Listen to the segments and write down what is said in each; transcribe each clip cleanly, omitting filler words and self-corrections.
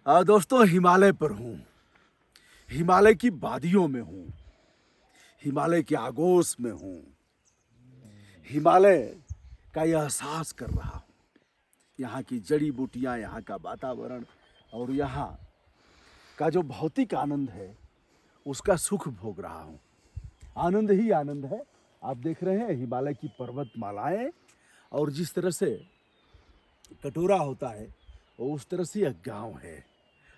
दोस्तों हिमालय पर हूँ, हिमालय की वादियों में हूँ, हिमालय के आगोश में हूँ, हिमालय का यह एहसास कर रहा हूँ। यहाँ की जड़ी बूटियाँ, यहाँ का वातावरण और यहाँ का जो भौतिक आनंद है उसका सुख भोग रहा हूँ। आनंद ही आनंद है। आप देख रहे हैं हिमालय की पर्वतमालाएं और जिस तरह से कटोरा होता है वो उस तरह से यह गांव है।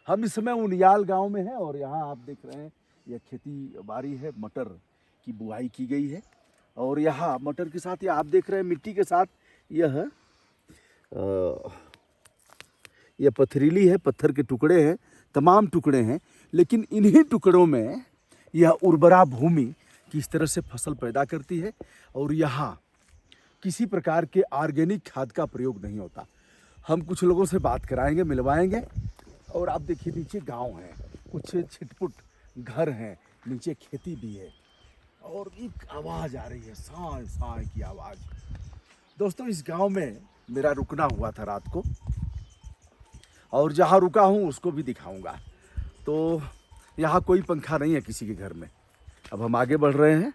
हम इस समय उनियाल गांव में हैं और यहाँ आप देख रहे हैं यह खेती बाड़ी है, मटर की बुआई की गई है और यहाँ मटर के साथ यह आप देख रहे हैं मिट्टी के साथ यह पथरीली है, पत्थर के टुकड़े हैं, तमाम टुकड़े हैं, लेकिन इन्हीं टुकड़ों में यह उर्वरा भूमि किस तरह से फसल पैदा करती है और यहाँ किसी प्रकार के ऑर्गेनिक खाद का प्रयोग नहीं होता। हम कुछ लोगों से बात कराएंगे, मिलवाएंगे और आप देखिए नीचे गांव है, कुछ छिटपुट घर हैं, नीचे खेती भी है और एक आवाज़ आ रही है, साय साय की आवाज़। दोस्तों इस गांव में मेरा रुकना हुआ था रात को और जहाँ रुका हूँ उसको भी दिखाऊंगा। तो यहाँ कोई पंखा नहीं है किसी के घर में। अब हम आगे बढ़ रहे हैं।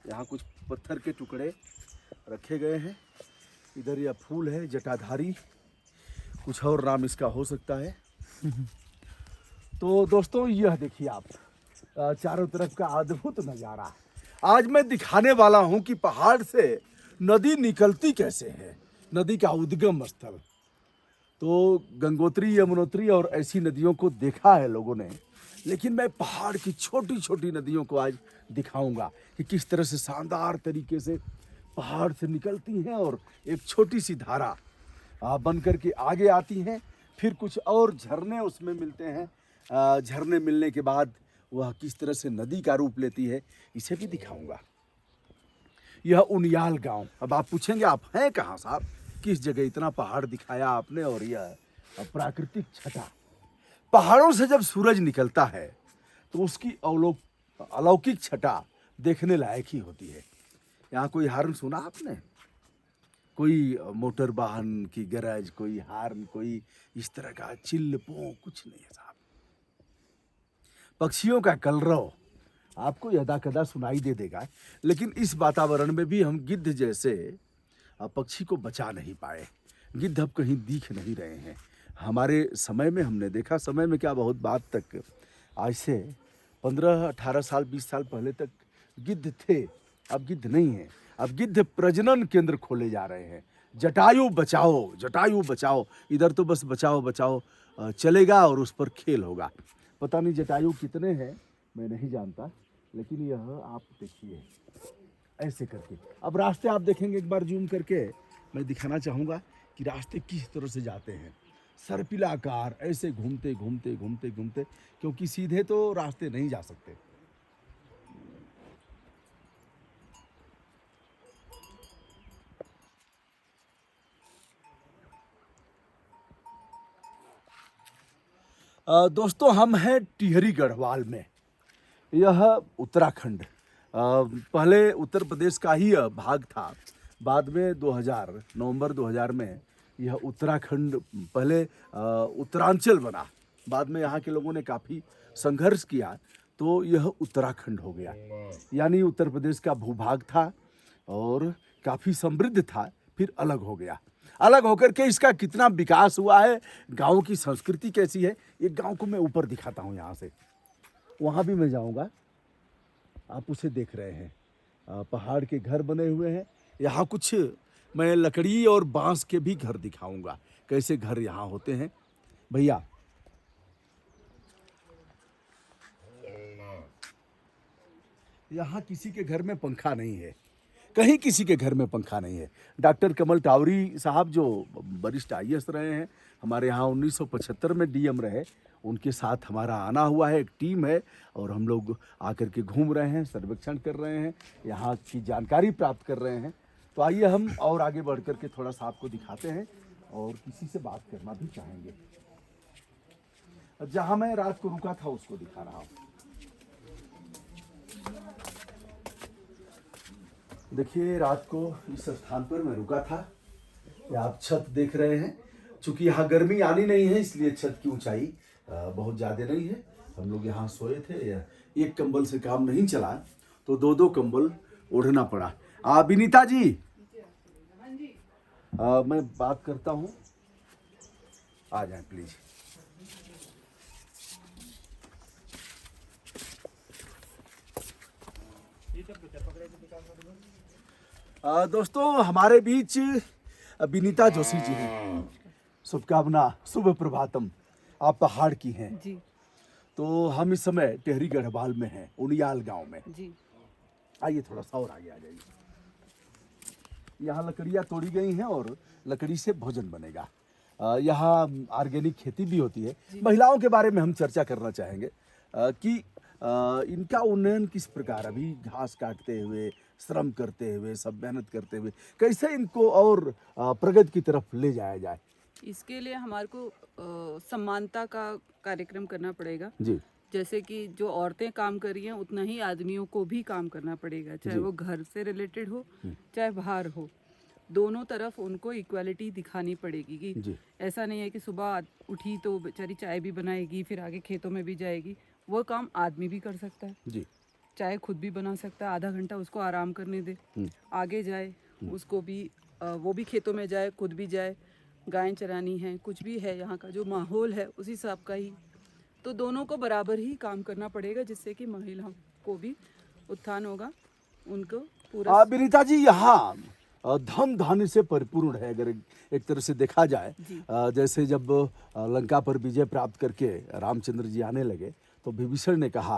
यहाँ कुछ पत्थर के टुकड़े रखे गए हैं। इधर यह फूल है जटाधारी, कुछ और नाम इसका हो सकता है। तो दोस्तों यह देखिए आप चारों तरफ का अद्भुत नज़ारा। आज मैं दिखाने वाला हूँ कि पहाड़ से नदी निकलती कैसे है, नदी का उद्गम स्थल। तो गंगोत्री, यमुनोत्री और ऐसी नदियों को देखा है लोगों ने, लेकिन मैं पहाड़ की छोटी छोटी नदियों को आज दिखाऊंगा कि किस तरह से शानदार तरीके से पहाड़ से निकलती हैं और एक छोटी सी धारा बन कर के आगे आती हैं। फिर कुछ और झरने उसमें मिलते हैं। झरने मिलने के बाद वह किस तरह से नदी का रूप लेती है, इसे भी दिखाऊंगा। यह उनियाल गांव। अब आप पूछेंगे आप हैं कहाँ साहब, किस जगह इतना पहाड़ दिखाया आपने और यह प्राकृतिक छटा। पहाड़ों से जब सूरज निकलता है तो उसकी अलौकिक छटा देखने लायक ही होती है। यहाँ कोई हार्न सुना आपने? कोई मोटर वाहन की गरज, कोई हार्न, कोई इस तरह का चिल्ल पों कुछ नहीं है साहब। पक्षियों का कलरव आपको यदा कदा सुनाई दे देगा, लेकिन इस वातावरण में भी हम गिद्ध जैसे पक्षी को बचा नहीं पाए। गिद्ध अब कहीं दिख नहीं रहे हैं। हमारे समय में हमने देखा, समय में क्या बहुत बात तक, आज से 15-18 साल 20 साल पहले तक गिद्ध थे, अब गिद्ध नहीं है। अब गिद्ध प्रजनन केंद्र खोले जा रहे हैं। जटायु बचाओ, जटायु बचाओ, इधर तो बस बचाओ बचाओ चलेगा और उस पर खेल होगा। पता नहीं जटायु कितने हैं, मैं नहीं जानता, लेकिन यह आप देखिए ऐसे करके। अब रास्ते आप देखेंगे, एक बार जूम करके मैं दिखाना चाहूँगा कि रास्ते किस तरह से जाते हैं। सर्पिलाकार ऐसे घूमते घूमते घूमते घूमते, क्योंकि सीधे तो रास्ते नहीं जा सकते। दोस्तों हम हैं टिहरी गढ़वाल में। यह उत्तराखंड पहले उत्तर प्रदेश का ही भाग था। बाद में नवंबर 2000 में यह उत्तराखंड पहले उत्तरांचल बना। बाद में यहाँ के लोगों ने काफ़ी संघर्ष किया तो यह उत्तराखंड हो गया। यानी उत्तर प्रदेश का भूभाग था और काफ़ी समृद्ध था, फिर अलग हो गया। अलग होकर के इसका कितना विकास हुआ है, गाँव की संस्कृति कैसी है, एक गाँव को मैं ऊपर दिखाता हूँ यहाँ से। वहाँ भी मैं जाऊँगा। आप उसे देख रहे हैं, पहाड़ के घर बने हुए हैं। यहाँ कुछ मैं लकड़ी और बांस के भी घर दिखाऊंगा, कैसे घर यहाँ होते हैं। भैया यहाँ किसी के घर में पंखा नहीं है, कहीं किसी के घर में पंखा नहीं है। डॉक्टर कमल टावरी साहब जो वरिष्ठ IAS रहे हैं, हमारे यहाँ 1975 में DM रहे, उनके साथ हमारा आना हुआ है, एक टीम है और हम लोग आकर के घूम रहे हैं, सर्वेक्षण कर रहे हैं, यहाँ की जानकारी प्राप्त कर रहे हैं। तो आइए हम और आगे बढ़ कर के थोड़ा सा आपको दिखाते हैं और किसी से बात करना भी चाहेंगे। जहाँ मैं रात को रुका था उसको दिखा रहा हूँ। देखिए, रात को इस स्थान पर मैं रुका था। ये आप छत देख रहे हैं। चूंकि यहाँ गर्मी आनी नहीं है, इसलिए छत की ऊंचाई बहुत ज़्यादा नहीं है। हम लोग यहाँ सोए थे। एक कंबल से काम नहीं चला, तो दो दो कंबल ओढ़ना पड़ा। विनीता जी, मैं बात करता हूँ, आ जाए प्लीज। दोस्तों, हमारे बीच विनीता जोशी जी हैं। शुभकामना, शुभ प्रभातम। आप पहाड़ की हैं जी तो हम इस समय टेहरी गढ़वाल में हैं, उनियाल गांव में। जी। आइए, थोड़ा सा और आगे आ जाइए। यहाँ लकड़ियाँ तोड़ी गई हैं और लकड़ी से भोजन बनेगा। यहाँ ऑर्गेनिक खेती भी होती है। महिलाओं के बारे में हम चर्चा करना चाहेंगे कि इनका उन्नयन किस प्रकार, अभी घास काटते हुए, श्रम करते हुए, सब मेहनत करते हुए, कैसे इनको और प्रगति की तरफ ले जाया जाए। इसके लिए हमारे को समानता का कार्यक्रम करना पड़ेगा। जी जैसे कि जो औरतें काम कर रही हैं उतना ही आदमियों को भी काम करना पड़ेगा, चाहे जी। वो घर से रिलेटेड हो चाहे बाहर हो। दोनों तरफ उनको इक्वालिटी दिखानी पड़ेगी कि जी ऐसा नहीं है कि सुबह उठी तो बेचारी चाय भी बनाएगी फिर आगे खेतों में भी जाएगी। वो काम आदमी भी कर सकता है, जी चाहे खुद भी बना सकता है। आधा घंटा उसको आराम करने दे, आगे जाए, उसको भी वो भी खेतों में जाए, खुद भी जाए, गायें चरानी है, कुछ भी है, यहाँ का जो माहौल है उसी हिसाब का ही। तो दोनों को बराबर ही काम करना पड़ेगा, जिससे कि महिलाओं को भी उत्थान होगा, उनको पूरा। विनीता जी, यहाँ धन धान्य से परिपूर्ण है। अगर एक तरह से देखा जाए, जी जैसे जब लंका पर विजय प्राप्त करके रामचंद्र जी आने लगे, तो विभीषण ने कहा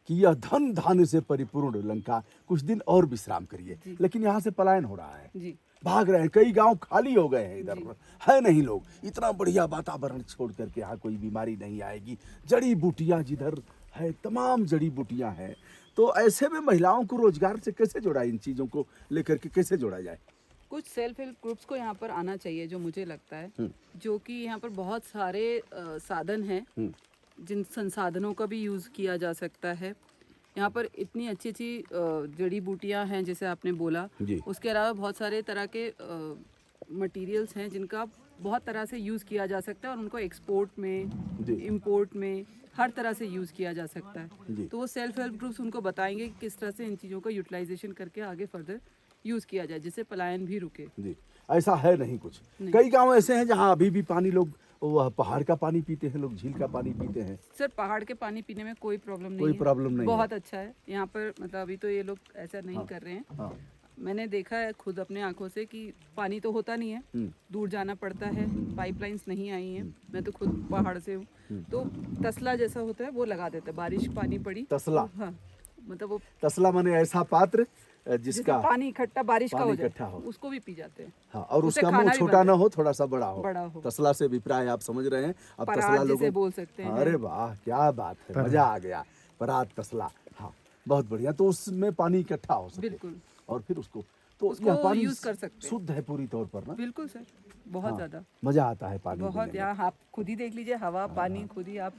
कि यह धन धान्य से परिपूर्ण लंका, कुछ दिन और विश्राम करिए। जी। लेकिन यहाँ से पलायन हो रहा है, जी भाग रहे हैं। कई गांव खाली हो गए हैं, इधर जी। है नहीं लोग। इतना बढ़िया वातावरण छोड़ करके यहाँ कोई बीमारी नहीं आएगी। जड़ी बूटियाँ जिधर है, तमाम जड़ी बूटियाँ हैं। तो ऐसे में महिलाओं को रोजगार से कैसे जोड़ा, इन चीज़ों को लेकर के कैसे जोड़ा जाए। कुछ सेल्फ हेल्प ग्रुप्स को यहाँ पर आना चाहिए, जो मुझे लगता है, जो कि यहाँ पर बहुत सारे साधन हैं जिन संसाधनों का भी यूज़ किया जा सकता है। यहाँ पर इतनी अच्छी अच्छी जड़ी बूटियाँ हैं जैसे आपने बोला। जी। उसके अलावा बहुत सारे तरह के मटेरियल्स हैं जिनका बहुत तरह से यूज़ किया जा सकता है और उनको एक्सपोर्ट में, जी। इंपोर्ट में, हर तरह से यूज़ किया जा सकता जी। है। तो वो सेल्फ हेल्प ग्रुप्स उनको बताएंगे कि किस तरह से इन चीज़ों का यूटिलाइजेशन करके आगे फर्दर यूज़ किया जाए, जिससे पलायन भी रुके। जी, ऐसा है नहीं कुछ। नहीं। कई गांव ऐसे हैं जहां अभी भी पानी लोग, वो पहाड़ का पानी पीते हैं, लोग झील का पानी पीते हैं। सर, पहाड़ के पानी पीने में कोई प्रॉब्लम नहीं कोई है, प्रॉब्लम नहीं है। बहुत अच्छा है यहाँ पर। मतलब अभी तो ये लोग ऐसा नहीं कर रहे हैं। हाँ। मैंने देखा है खुद अपने आंखों से कि पानी तो होता नहीं है, दूर जाना पड़ता है, पाइपलाइंस नहीं आई हैं। मैं तो खुद पहाड़ से हूँ, तो तसला जैसा होता है वो लगा देते हैं। बारिश पानी पड़ी तसला? तो, हाँ, मतलब वो तसला माने ऐसा पात्र जिसका जिसका पानी इकट्ठा बारिश का पानी हो जाए, इकट्ठा हो। उसको भी पी जाते हैं। हाँ, और उससे उसका खाना मुंह भी छोटा बनता ना है, हो, थोड़ा सा बड़ा हो। बड़ा हो। तसला से अभिप्राय आप समझ रहे हैं। अब परात तसला जिसे लोगों, बोल सकते हैं। अरे वाह, क्या बात है, मजा आ गया। परात, तसला, हाँ, बहुत बढ़िया। तो उसमें पानी इकट्ठा हो सके, बिल्कुल, और फिर उसको, तो उसको यह पानी यूज कर सकते हैं। शुद्ध है पूरी तौर पर ना। बिल्कुल सर, बहुत हाँ, ज़्यादा, मजा आता है पानी बहुत। पीने में। यहाँ आप खुद ही देख लीजिए, हवा पानी खुद ही आप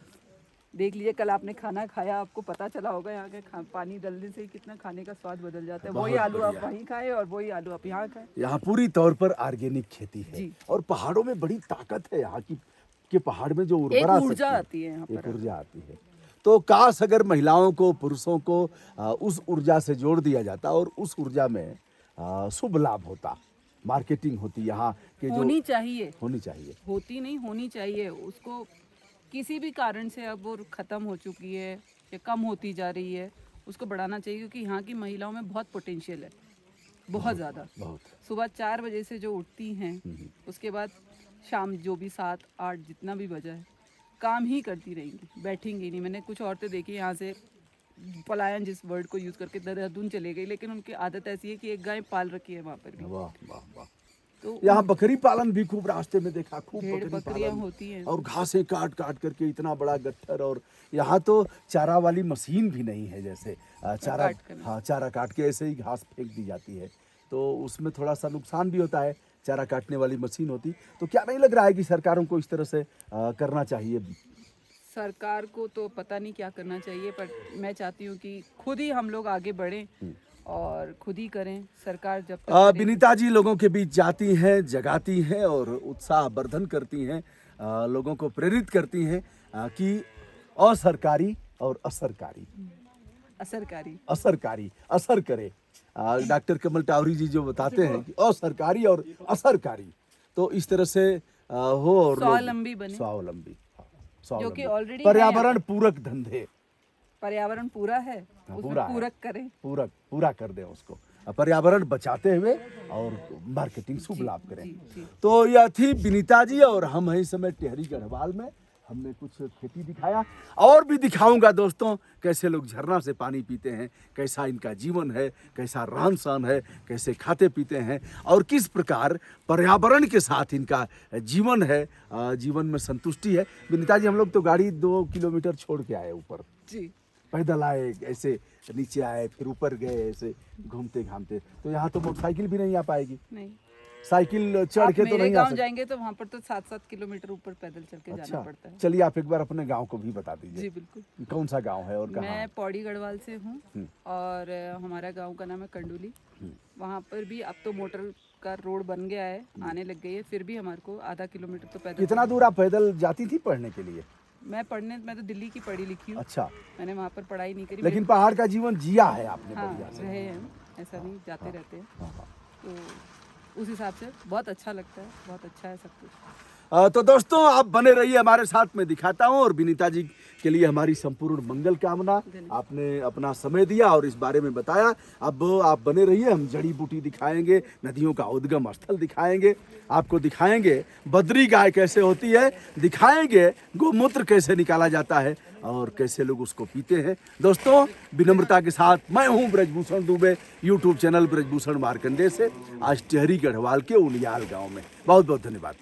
देख लीजिए। कल आपने खाना खाया, आपको पता चला होगा यहाँ के पानी डालने से कितना खाने का स्वाद बदल जाता है। वही बहुत आलू आप बढ़िया। वहीं खाएं और वही आलू आप यहाँ खाएं। यहाँ पूरी तौर पर ऑर्गेनिक खेती है। जी। और पहाड़ों में बड़ी ताकत है यहाँ की, कि पहाड़ में जो एक उर्वरा ऊर्जा शक्ति, आती है यहाँ एक पर। ऊर्जा आती है। तो काश अगर महिलाओं को, पुरुषों को उस ऊर्जा से जोड़ दिया जाता और उस ऊर्जा में शुभ लाभ होता, मार्केटिंग होती यहाँ के, जो होनी चाहिए, होनी चाहिए। होती नहीं, होनी चाहिए। उसको किसी भी कारण से अब वो ख़त्म हो चुकी है या कम होती जा रही है, उसको बढ़ाना चाहिए, क्योंकि यहाँ की महिलाओं में बहुत पोटेंशियल है, बहुत ज़्यादा। बहुत। सुबह 4 बजे से जो उठती हैं, उसके बाद शाम जो भी 7-8 जितना भी बजा है, काम ही करती रहेंगी, बैठेंगी नहीं। मैंने कुछ औरतें देखी यहाँ से पलायन जिस वर्ड को यूज़ करके देहरादून चले गई, लेकिन उनकी आदत ऐसी है कि एक गाय पाल रखी है वहाँ पर भी। वाह वाह वाह। तो यहाँ बकरी पालन भी खूब, रास्ते में देखा, खूब भेड़ बकरी बकरियाँ पालन होती हैं। और घासें काट काट करके इतना बड़ा गट्ठर। और यहाँ तो चारा वाली मशीन भी नहीं है, जैसे चारा, काट कर। हाँ, चारा काट के ऐसे ही घास फेंक दी जाती है, तो उसमें थोड़ा सा नुकसान भी होता है। चारा काटने वाली मशीन होती तो क्या नहीं लग रहा है कि सरकारों को इस तरह से करना चाहिए। सरकार को तो पता नहीं क्या करना चाहिए, पर मैं चाहती हूँ कि खुद ही हम लोग आगे बढ़ें और खुद ही करें, सरकार जब तक करेगी। विनीता जी लोगों के बीच जाती हैं, जगाती हैं और उत्साह वर्धन करती हैं, लोगों को प्रेरित करती हैं कि असरकारी और असरकारी असरकारी असर करे। डॉक्टर कमल टावरी जी जो बताते हैं कि असरकारी और असरकारी, तो इस तरह से हो और लोग स्वावलंबी बने, स्वावलंबी, जो कि ऑलरेडी पर्यावरण पूरक धंधे, पर्यावरण पूरा है, उसमें पूरा है। पूरक करें। पूरा कर दें उसको, पर्यावरण बचाते हुए और मार्केटिंग शुभ लाभ करें। जी। तो यह थी विनीता जी और हम हैं इस समय टिहरी गढ़वाल में। हमने कुछ खेती दिखाया और भी दिखाऊंगा दोस्तों, कैसे लोग झरना से पानी पीते हैं, कैसा इनका जीवन है, कैसा रहन सहन है, कैसे खाते पीते हैं और किस प्रकार पर्यावरण के साथ इनका जीवन है, जीवन में संतुष्टि है। विनीता जी हम लोग तो गाड़ी 2 किलोमीटर छोड़ के आए ऊपर, जी पैदल आए, ऐसे नीचे आए फिर ऊपर गए, ऐसे घूमते घामते। तो यहाँ तो मोटरसाइकिल भी नहीं आ पाएगी, नहीं, साइकिल चढ़ के तो मेरे नहीं आ गांव सकती। जाएंगे तो वहाँ पर तो 7-7 किलोमीटर ऊपर पैदल चल के जाना पड़ता है। चलिए आप एक बार अपने गांव को भी बता दीजिए। जी बिल्कुल। कौन सा गांव है और कहाँ? मैं पौड़ी गढ़वाल से हूँ और हमारा गांव का नाम है कंडोली। वहाँ पर भी अब तो मोटर का रोड बन गया है, आने लग गई है, फिर भी हमारे को आधा किलोमीटर तो पैदल। कितना दूर आप पैदल जाती थी पढ़ने के लिए? मैं तो दिल्ली की पढ़ी लिखी हूँ। अच्छा, मैंने वहाँ पर पढ़ाई नहीं करी, लेकिन पहाड़ का जीवन जिया है आपने हाँ बढ़िया से। रहे हैं, ऐसा नहीं, जाते रहते हैं। हाँ। तो उस हिसाब से बहुत अच्छा लगता है, बहुत अच्छा है सब कुछ। तो दोस्तों आप बने रहिए हमारे साथ, में दिखाता हूँ और विनीता जी के लिए हमारी संपूर्ण मंगल कामना। आपने अपना समय दिया और इस बारे में बताया। अब आप बने रहिए, हम जड़ी बूटी दिखाएंगे, नदियों का उद्गम स्थल दिखाएंगे, आपको दिखाएंगे बद्री गाय कैसे होती है, दिखाएंगे गोमूत्र कैसे निकाला जाता है और कैसे लोग उसको पीते हैं। दोस्तों विनम्रता के साथ मैं हूँ ब्रजभूषण दुबे, यूट्यूब चैनल ब्रजभूषण मार्कंडे से, आज टिहरी गढ़वाल के उनियाल गाँव में। बहुत बहुत धन्यवाद।